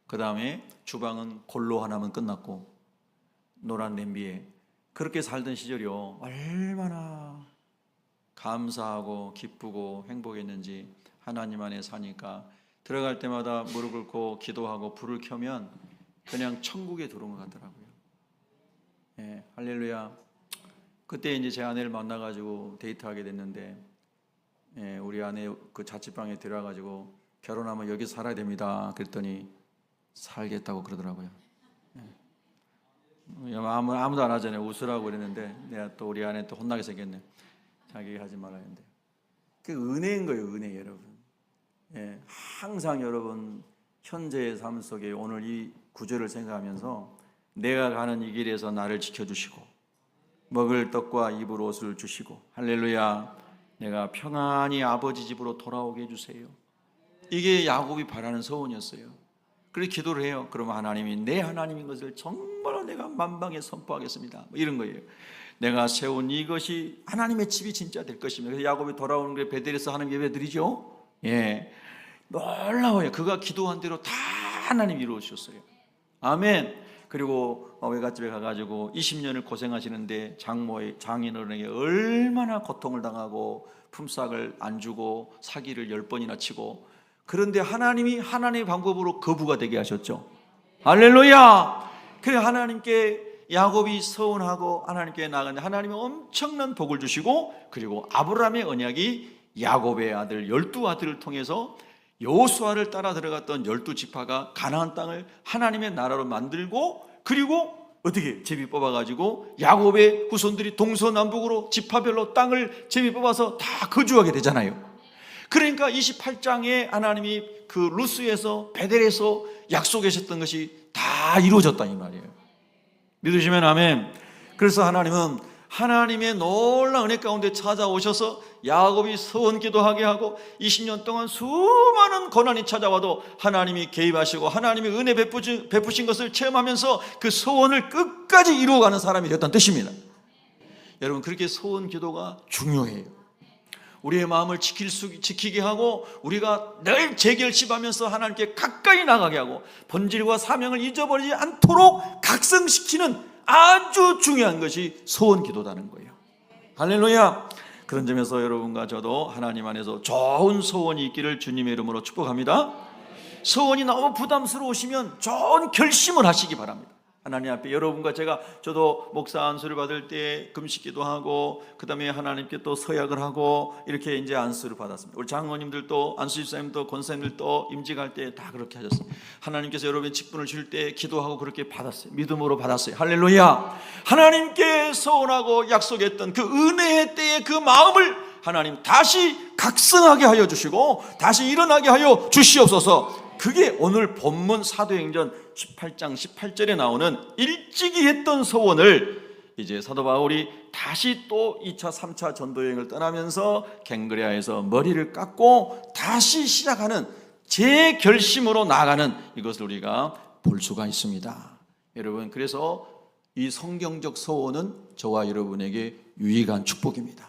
그 다음에 주방은 골로 하나면 끝났고, 노란 냄비에 그렇게 살던 시절이요, 얼마나 감사하고 기쁘고 행복했는지. 하나님 안에 사니까 들어갈 때마다 무릎 꿇고 기도하고 불을 켜면 그냥 천국에 들어온 것 같더라고요. 예, 할렐루야. 그때 이제 제 아내를 만나가지고 데이트하게 됐는데, 예, 우리 아내 그 자취방에 들어가가지고 결혼하면 여기 살아야 됩니다. 그랬더니 살겠다고 그러더라고요. 예. 아무도 안 하잖아요. 웃으라고 그랬는데 내가 또 우리 아내 또 혼나게 생겼네. 자기 하지 말아야 했는데. 그 은혜인 거예요, 은혜, 여러분. 예, 항상 여러분 현재의 삶 속에 오늘 이 구절을 생각하면서 내가 가는 이 길에서 나를 지켜주시고 먹을 떡과 입을 옷을 주시고, 할렐루야, 내가 평안히 아버지 집으로 돌아오게 해주세요. 이게 야곱이 바라는 소원이었어요. 그래서 기도를 해요. 그러면 하나님이 내 하나님인 것을 정말로 내가 만방에 선포하겠습니다, 뭐 이런 거예요. 내가 세운 이것이 하나님의 집이 진짜 될 것입니다. 그래서 야곱이 돌아오는 게 베델에서 하는 예배드리죠. 예, 놀라워요. 그가 기도한 대로 다 하나님 이루어 주셨어요. 아멘. 그리고 외갓집에 가가지고 20년을 고생하시는데 장인어른에게 얼마나 고통을 당하고 품삯을 안 주고 사기를 10번이나 치고, 그런데 하나님이 하나님의 방법으로 거부가 되게 하셨죠. 할렐루야. 그래, 하나님께 야곱이 서운하고 하나님께 나갔는데 하나님이 엄청난 복을 주시고, 그리고 아브라함의 언약이 야곱의 아들 12아들을 통해서 여호수아를 따라 들어갔던 12지파가 가나안 땅을 하나님의 나라로 만들고, 그리고 어떻게 제비 뽑아가지고 야곱의 후손들이 동서남북으로 지파별로 땅을 제비 뽑아서 다 거주하게 되잖아요. 그러니까 28장에 하나님이 그 루스에서 베델에서 약속하셨던 것이 다 이루어졌다 이 말이에요. 믿으시면 아멘. 그래서 하나님은 하나님의 놀라운 은혜 가운데 찾아오셔서 야곱이 서원 기도하게 하고 20년 동안 수많은 고난이 찾아와도 하나님이 개입하시고 하나님이 은혜 베푸신 것을 체험하면서 그 소원을 끝까지 이루어가는 사람이 되었다는 뜻입니다. 여러분, 그렇게 소원 기도가 중요해요. 우리의 마음을 지키게 하고 우리가 늘 재결심하면서 하나님께 가까이 나가게 하고 본질과 사명을 잊어버리지 않도록 각성시키는 아주 중요한 것이 소원 기도다는 거예요. 할렐루야. 그런 점에서 여러분과 저도 하나님 안에서 좋은 소원이 있기를 주님의 이름으로 축복합니다. 소원이 너무 부담스러우시면 좋은 결심을 하시기 바랍니다. 하나님 앞에 여러분과 저도 목사 안수를 받을 때 금식기도 하고 그 다음에 하나님께 또 서약을 하고 이렇게 이제 안수를 받았습니다. 우리 장로님들도 안수집사님도 권사님들도 임직할 때 다 그렇게 하셨습니다. 하나님께서 여러분의 직분을 줄 때 기도하고 그렇게 받았어요. 믿음으로 받았어요. 할렐루야. 하나님께 소원하고 약속했던 그 은혜의 때의 그 마음을 하나님 다시 각성하게 하여 주시고 다시 일어나게 하여 주시옵소서. 그게 오늘 본문 사도행전 18장 18절에 나오는 일찍이 했던 소원을 이제 사도 바울이 다시 또 2차 3차 전도여행을 떠나면서 갱그레아에서 머리를 깎고 다시 시작하는 재결심으로 나아가는 이것을 우리가 볼 수가 있습니다. 여러분, 그래서 이 성경적 소원은 저와 여러분에게 유익한 축복입니다.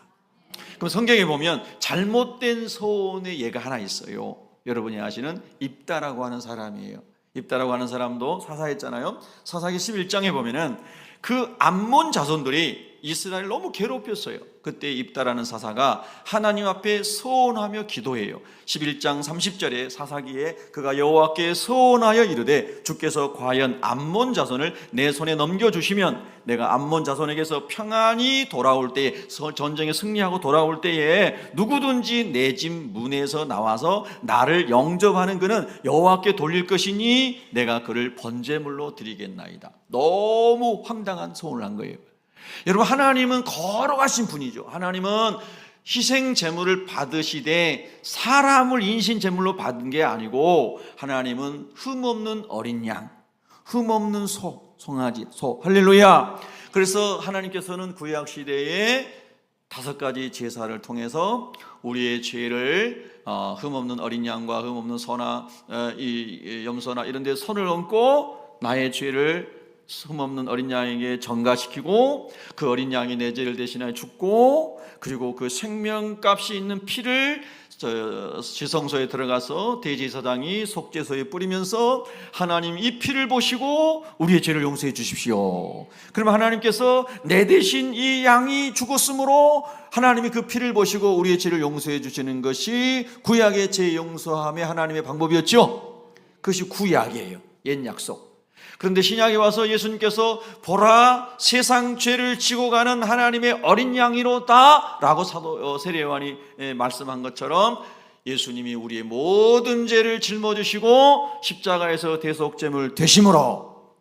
그럼 성경에 보면 잘못된 소원의 예가 하나 있어요. 여러분이 아시는 입다라고 하는 사람이에요. 입다라고 하는 사람도 사사했잖아요. 사사기 11장에 보면은 그 암몬 자손들이 이스라엘을 너무 괴롭혔어요. 그때 입다라는 사사가 하나님 앞에 소원하며 기도해요. 11장 30절에 사사기에 그가 여호와께 소원하여 이르되 주께서 과연 암몬 자손을 내 손에 넘겨주시면 내가 암몬 자손에게서 평안히 돌아올 때에 전쟁에 승리하고 돌아올 때에 누구든지 내 집 문에서 나와서 나를 영접하는 그는 여호와께 돌릴 것이니 내가 그를 번제물로 드리겠나이다. 너무 황당한 소원을 한 거예요. 여러분, 하나님은 거룩하신 분이죠. 하나님은 희생 제물을 받으시되 사람을 인신 제물로 받은 게 아니고 하나님은 흠없는 어린 양, 흠없는 소, 송아지, 소. 할렐루야. 그래서 하나님께서는 구약 시대에 5가지 제사를 통해서 우리의 죄를 흠없는 어린 양과 흠없는 소나 이 염소나 이런 데 손을 얹고 나의 죄를 흠없는 어린 양에게 전가시키고 그 어린 양이 내 죄를 대신하여 죽고 그리고 그 생명값이 있는 피를 지성소에 들어가서 대제사장이 속죄소에 뿌리면서 하나님 이 피를 보시고 우리의 죄를 용서해 주십시오. 그러면 하나님께서 내 대신 이 양이 죽었으므로 하나님이 그 피를 보시고 우리의 죄를 용서해 주시는 것이 구약의 죄 용서함의 하나님의 방법이었죠. 그것이 구약이에요. 옛 약속. 그런데 신약에 와서 예수님께서 보라 세상 죄를 지고 가는 하나님의 어린 양이로다 라고 사도 세례요한이 말씀한 것처럼 예수님이 우리의 모든 죄를 짊어지시고 십자가에서 대속제물 되심으로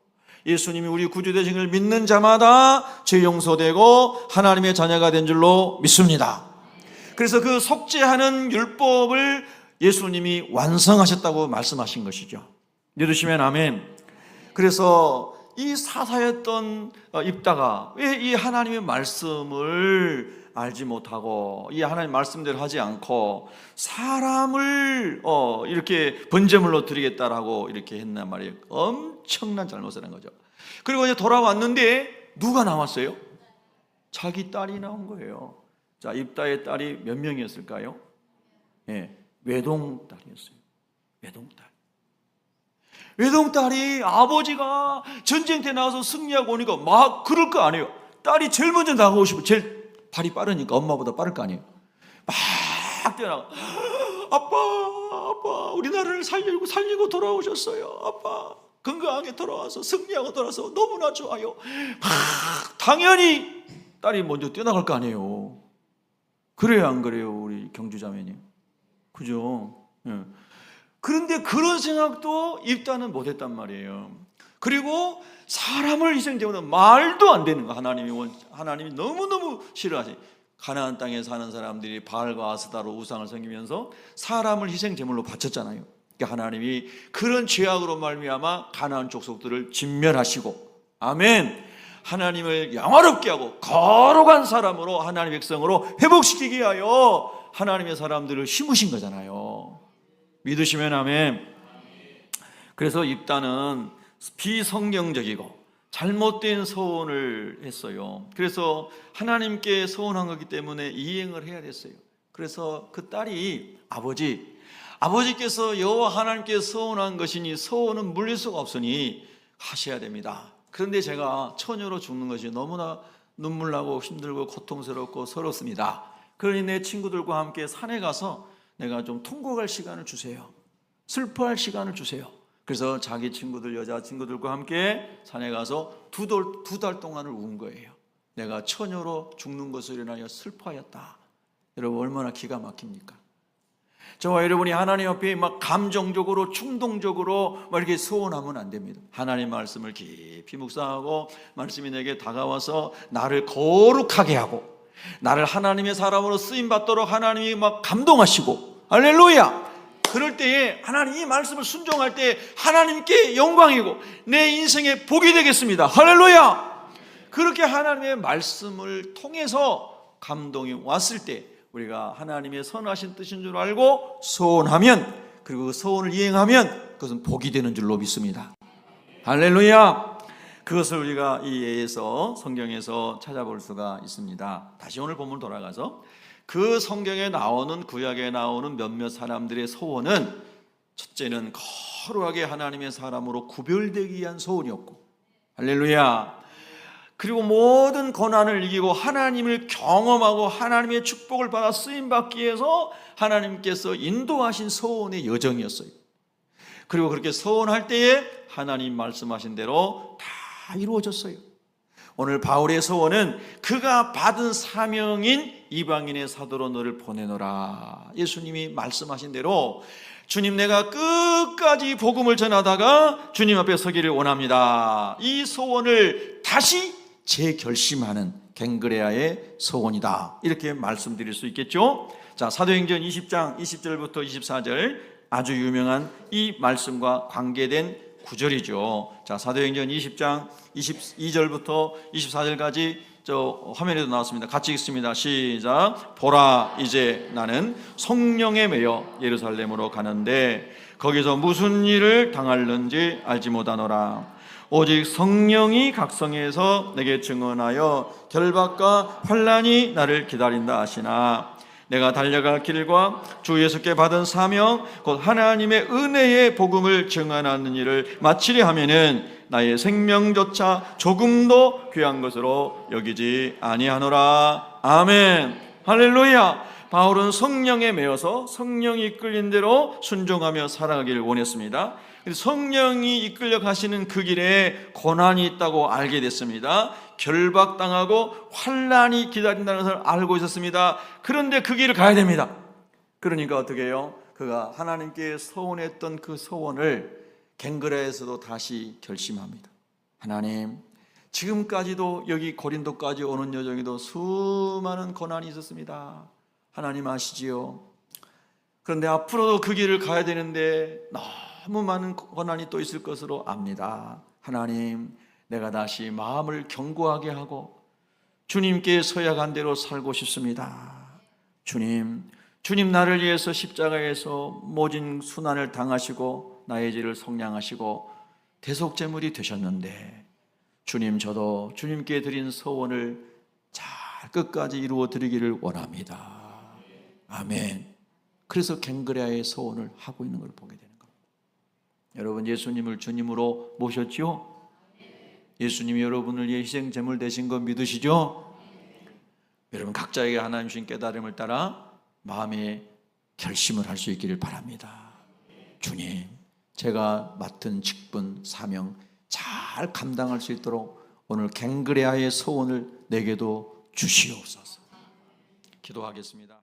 예수님이 우리 구주 되심을 믿는 자마다 죄 용서되고 하나님의 자녀가 된 줄로 믿습니다. 그래서 그 속죄하는 율법을 예수님이 완성하셨다고 말씀하신 것이죠. 믿으시면 아멘. 그래서 이 사사였던 입다가 왜 이 하나님의 말씀을 알지 못하고 이 하나님 말씀대로 하지 않고 사람을 이렇게 번제물로 드리겠다라고 이렇게 했단 말이에요. 엄청난 잘못을 한 거죠. 그리고 이제 돌아왔는데 누가 나왔어요? 자기 딸이 나온 거예요. 자, 입다의 딸이 몇 명이었을까요? 예, 외동딸이었어요. 외동딸. 외동딸이 아버지가 전쟁터에 나가서 승리하고 오니까 막 그럴 거 아니에요. 딸이 제일 먼저 나가고 싶어. 제일 발이 빠르니까 엄마보다 빠를 거 아니에요. 막 뛰어나가. 아빠 우리나라를 살리고 돌아오셨어요. 아빠 건강하게 돌아와서 승리하고 돌아와서 너무나 좋아요. 당연히 딸이 먼저 뛰어나갈 거 아니에요. 그래요 안 그래요 우리 경주자매님? 그죠? 예. 그런데 그런 생각도 입다는 못했단 말이에요. 그리고 사람을 희생제물은 말도 안 되는 거. 하나님이 너무너무 싫어하시. 가나안 땅에 사는 사람들이 바알과 아스다로 우상을 섬기면서 사람을 희생제물로 바쳤잖아요. 그러니까 하나님이 그런 죄악으로 말미암아 가나안 족속들을 진멸하시고, 아멘. 하나님을 영화롭게 하고 거룩한 사람으로 하나님의 백성으로 회복시키기 위하여 하나님의 사람들을 심으신 거잖아요. 믿으시면 아멘. 그래서 입다는 비성경적이고 잘못된 소원을 했어요. 그래서 하나님께 소원한 거기 때문에 이행을 해야 됐어요. 그래서 그 딸이 아버지께서 여호와 하나님께 서원한 것이니 서원은 물릴 수가 없으니 하셔야 됩니다. 그런데 제가 처녀로 죽는 것이 너무나 눈물나고 힘들고 고통스럽고 서럽습니다. 그러니 내 친구들과 함께 산에 가서 내가 좀 통곡할 시간을 주세요. 슬퍼할 시간을 주세요. 그래서 자기 친구들, 여자친구들과 함께 산에 가서 두 달 동안을 운 거예요. 내가 처녀로 죽는 것을 인하여 슬퍼하였다. 여러분 얼마나 기가 막힙니까? 저와 여러분이 하나님 앞에 막 감정적으로 충동적으로 막 이렇게 소원하면 안 됩니다. 하나님 말씀을 깊이 묵상하고 말씀이 내게 다가와서 나를 거룩하게 하고 나를 하나님의 사람으로 쓰임 받도록 하나님이 막 감동하시고, 할렐루야! 그럴 때에 하나님 이 말씀을 순종할 때 하나님께 영광이고 내 인생의 복이 되겠습니다. 할렐루야! 그렇게 하나님의 말씀을 통해서 감동이 왔을 때 우리가 하나님의 선하신 뜻인 줄 알고 소원하면, 그리고 그 소원을 이행하면 그것은 복이 되는 줄로 믿습니다. 할렐루야! 그것을 우리가 이 예에서 성경에서 찾아볼 수가 있습니다. 다시 오늘 본문 돌아가서 그 성경에 나오는, 구약에 나오는 몇몇 사람들의 소원은 첫째는 거룩하게 하나님의 사람으로 구별되기 위한 소원이었고, 할렐루야! 그리고 모든 고난을 이기고 하나님을 경험하고 하나님의 축복을 받아 쓰임받기 위해서 하나님께서 인도하신 소원의 여정이었어요. 그리고 그렇게 소원할 때에 하나님 말씀하신 대로 다 이루어졌어요. 오늘 바울의 소원은 그가 받은 사명인 이방인의 사도로 너를 보내노라. 예수님이 말씀하신 대로 주님, 내가 끝까지 복음을 전하다가 주님 앞에 서기를 원합니다. 이 소원을 다시 재결심하는 갱그레아의 소원이다. 이렇게 말씀드릴 수 있겠죠. 자, 사도행전 20장 20절부터 24절 아주 유명한 이 말씀과 관계된 구절이죠. 자, 사도행전 20장 22절부터 24절까지 저 화면에도 나왔습니다. 같이 읽습니다. 시작. 보라, 이제 나는 성령에 매여 예루살렘으로 가는데 거기서 무슨 일을 당할는지 알지 못하노라. 오직 성령이 각성해서 내게 증언하여 결박과 환난이 나를 기다린다 하시나, 내가 달려갈 길과 주 예수께 받은 사명 곧 하나님의 은혜의 복음을 증언하는 일을 마치려 하면은 나의 생명조차 조금도 귀한 것으로 여기지 아니하노라. 아멘. 할렐루야. 바울은 성령에 매여서 성령이 이끌린 대로 순종하며 살아가기를 원했습니다. 성령이 이끌려 가시는 그 길에 고난이 있다고 알게 됐습니다. 결박당하고 환난이 기다린다는 것을 알고 있었습니다. 그런데 그 길을 가야 됩니다. 그러니까 어떻게 해요? 그가 하나님께 소원했던 그 소원을 갱그레아에서도 다시 결심합니다. 하나님, 지금까지도 여기 고린도까지 오는 여정에도 수많은 고난이 있었습니다. 하나님 아시지요? 그런데 앞으로도 그 길을 가야 되는데 너무 많은 고난이 또 있을 것으로 압니다. 하나님, 내가 다시 마음을 견고하게 하고 주님께 서약한 대로 살고 싶습니다. 주님 나를 위해서 십자가에서 모진 순환을 당하시고 나의 죄를 속량하시고 대속제물이 되셨는데 주님, 저도 주님께 드린 소원을 잘 끝까지 이루어 드리기를 원합니다. 아멘. 그래서 갱그레아의 소원을 하고 있는 걸 보게 되는 겁니다. 여러분, 예수님을 주님으로 모셨죠? 예수님이 여러분을 위해 희생제물 되신 거 믿으시죠? 여러분, 각자에게 하나님 주신 깨달음을 따라 마음의 결심을 할 수 있기를 바랍니다. 주님, 제가 맡은 직분, 사명 잘 감당할 수 있도록 오늘 갱그레아의 소원을 내게도 주시옵소서. 기도하겠습니다.